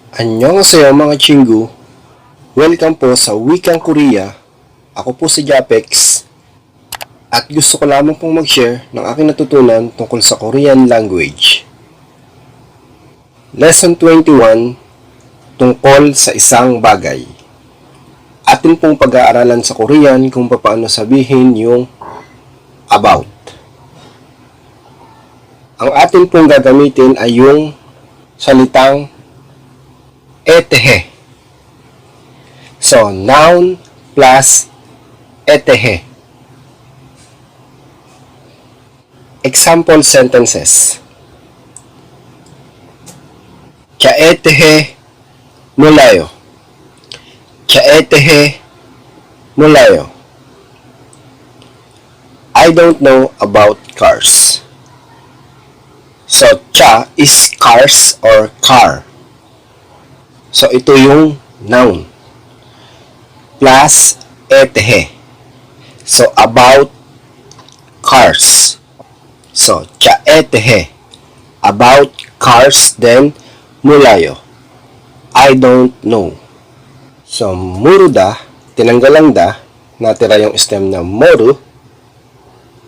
Annyeonghaseyo mga chingu. Welcome po sa Wikang Korea. Ako po si Japex at gusto ko lamang pong mag-share ng aking natutunan tungkol sa Korean language. Lesson 21, Tungkol sa isang bagay. Atin pong pag-aaralan sa Korean kung paano sabihin yung about. Ang atin pong gagamitin ay yung salitang etehe. So, noun plus etehe. Example sentences. Chaetehe mulayo. Chaetehe mulayo. I don't know about cars. So, cha is cars or car. So, ito yung noun. Plus, etehe. So, about cars. So, chaetehe. About cars, then, mulayo. I don't know. So, muruda, tinanggal ang da, natira yung stem na moru.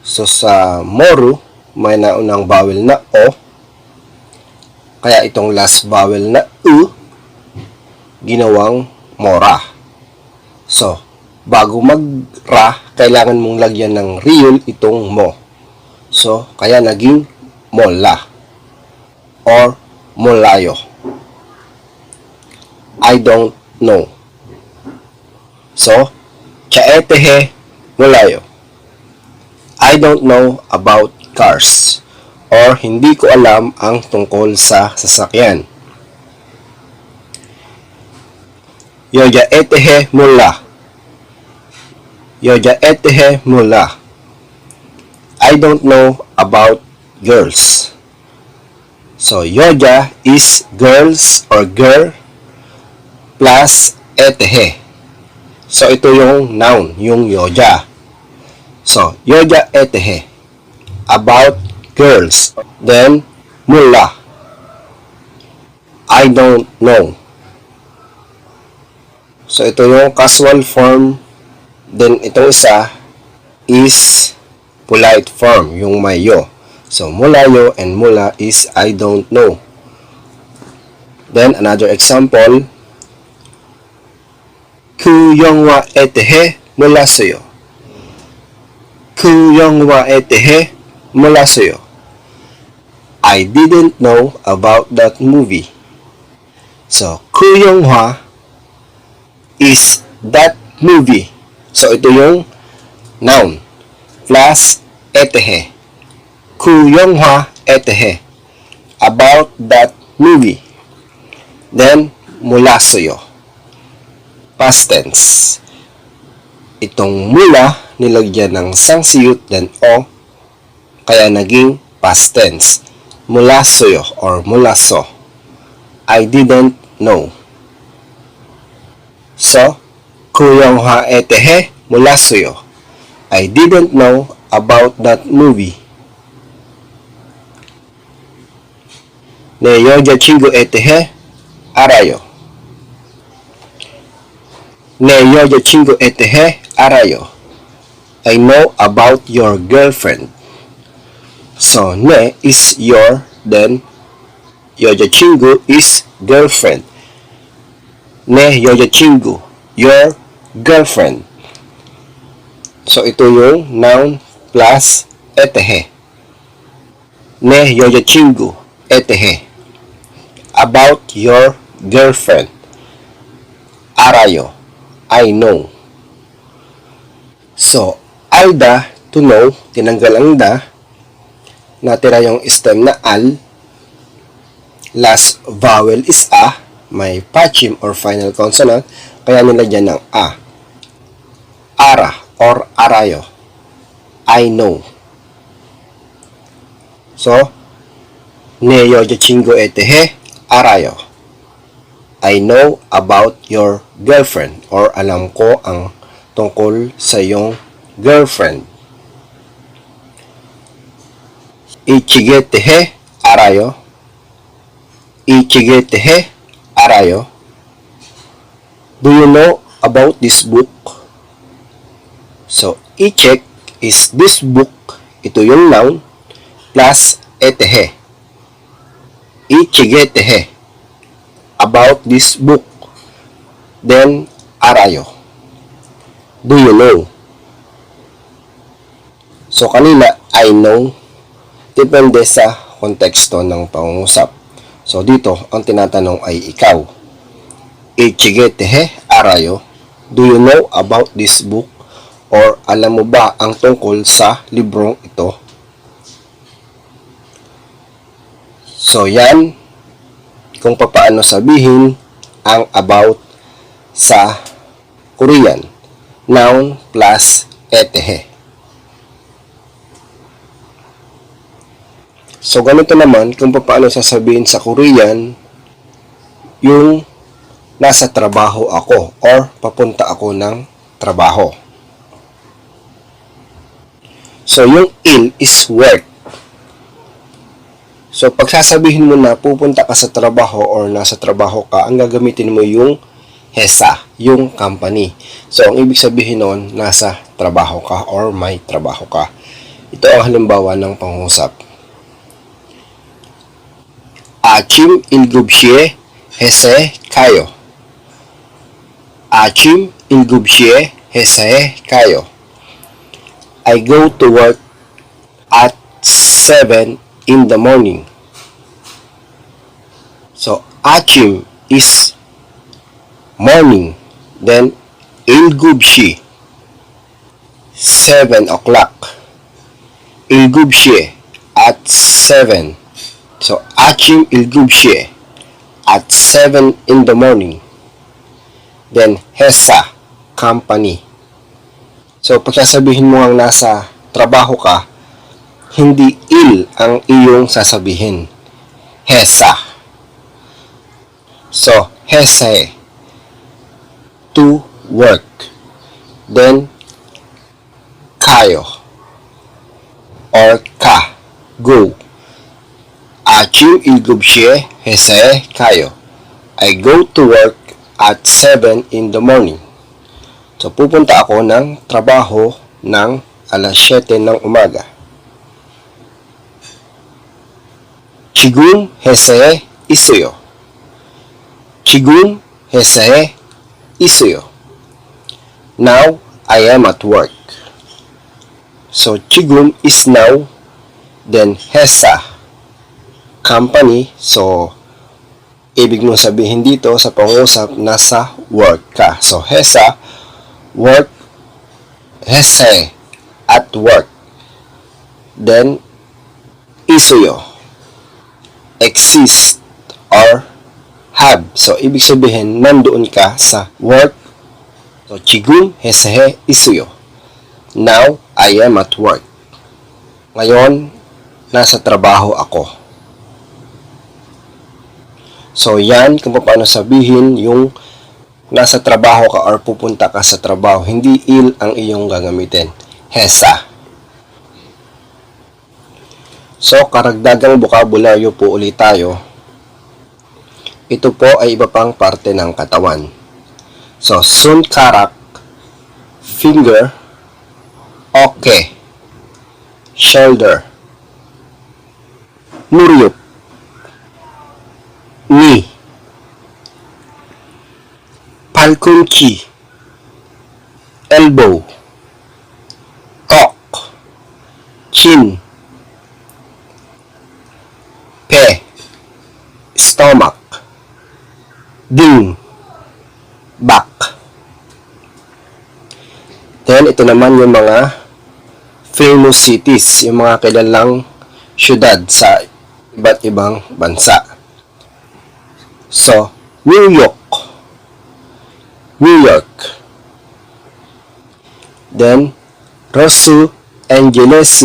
So, sa moru, may naunang vowel na o. Kaya itong last vowel na u, ginawang mora. So, bago mag-ra, kailangan mong lagyan ng real itong mo. So, kaya naging mola or molayo. I don't know. So, chaetehe molayo. I don't know about cars or hindi ko alam ang tungkol sa sasakyan. Yoja etehe mula. Yoja etehe mula. I don't know about girls. So, yoja is girls or girl plus etehe. So, ito yung noun, yung yoja. So, yoja etehe. About girls. Then, mula. I don't know. So, ito yung casual form. Then, itong isa is polite form, yung may yo. So, mulayo and mula is I don't know. Then, another example. Kuyongwa etehe mula sa'yo. Kuyongwa etehe mula sa'yo. I didn't know about that movie. So, kuyongwa is that movie. So, ito yung noun plus etehe. Kuyonghwa etehe. About that movie. Then, mula sa'yo. Past tense. Itong mula, nilagyan ng sangsiyut then o, kaya naging past tense. Mula sa'yo or mula so. I didn't know. So, kuyonghwa etehe mula sa'yo. I didn't know about that movie. Ne yoja chingu etehe arayo. Ne yoja chingu etehe arayo. I know about your girlfriend. So, ne is your, then yoja chingu is girlfriend. Ne yoja chingu, your girlfriend. So, ito yung noun plus etehe. Ne yoja chingu etehe. About your girlfriend. Arayo. I know. So, alda, to know, tinanggal ang da. Natira yung stem na al. Last vowel is a. May pachim or final consonant. Kaya nilagyan ng a. Ara or arayo. I know. So, neyo chingo etehe arayo. I know about your girlfriend or alam ko ang tungkol sa iyong girlfriend. Ichigetehe arayo. Ichigetehe Arayo. Do you know about this book? So, i-check is this book, ito yung noun, plus etehe. I-chegetehe. About this book. Then, arayo. Do you know? So, kanila, I know. Depende sa konteksto ng pangungusap. So, dito, ang tinatanong ay ikaw. I-chegetehe, arayo. Do you know about this book? Or alam mo ba ang tungkol sa librong ito? So, yan kung papaano sabihin ang about sa Korean. Noun plus etehe. So, ganito naman kung papaano sasabihin sa Korean yung nasa trabaho ako or papunta ako ng trabaho. So, yung il is work. So, pag sasabihin mo na pupunta ka sa trabaho or nasa trabaho ka, ang gagamitin mo yung hesa, yung company. So, ang ibig sabihin nun, nasa trabaho ka or may trabaho ka. Ito ang halimbawa ng pangungusap. Achim ilgubshie hese kayo. Achim ilgubshie hese kayo. I go to work at 7 in the morning. So, achim is morning. Then, ilgubshi, 7 o'clock. Ilgubshi, at 7. So, achim ilgubshi, at 7 in the morning. Then, hesa, company. So, pagsasabihin mo ang nasa trabaho ka, hindi il ang iyong sasabihin. Hesa. So, hese, to work. Then, kayo, or ka, go. Achim ilgubshie hese kayo. I go to work at 7 in the morning. So, pupunta ako ng trabaho ng alas 7 ng umaga. Chigun hese isuyo. Chigun hese isuyo. Now, I am at work. So, chigun is now. Then, hesa, company. So, ibig mong sabihin dito sa pangusap, nasa work ka. So, hesa, work, hese, at work. Then, isuyo, exist or have. So, ibig sabihin, nandoon ka sa work. So, chigun hese isuyo. Now, I am at work. Ngayon, nasa trabaho ako. So, yan kung paano sabihin yung nasa trabaho ka or pupunta ka sa trabaho. Hindi il ang iyong gagamitin. Hesa. So, karagdagang bokabularyo po ulit tayo. Ito po ay iba pang parte ng katawan. So, sunkarak, finger, oke, shoulder, muryuk, knee, palkunchi, elbow, tok, chin, pe, stomach, ding, back. Then, ito naman yung mga famous cities, yung mga kilalang syudad sa iba't ibang bansa. So, New York, New York. Then, Los Angeles,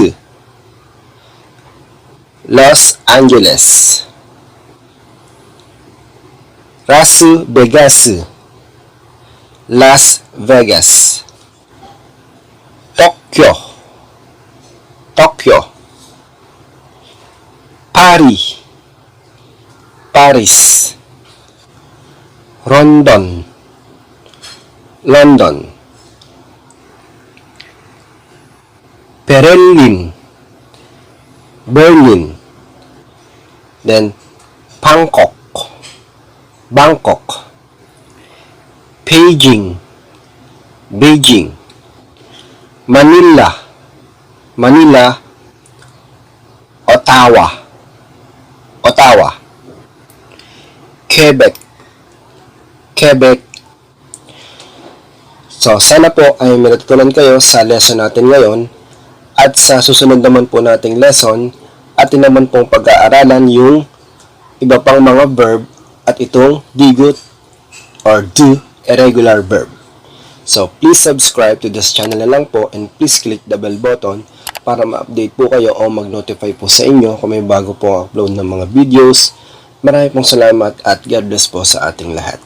Los Angeles. Las Vegas, Las Vegas. Tokyo, Tokyo. Paris, Paris. Rondon, London. Berlin, Berlin. Then, Bangkok, Bangkok. Beijing, Beijing. Manila, Manila. Ottawa, Ottawa. Quebec, Quebec. So, sana po ay may natutunan kayo sa lesson natin ngayon. At sa susunod naman po nating lesson, atin naman pong pag-aaralan yung iba pang mga verb at itong digut or do irregular verb. So, please subscribe to this channel na lang po and please click the bell button para ma-update po kayo o mag-notify po sa inyo kung may bago po upload ng mga videos. Marami pong salamat at God bless po sa ating lahat.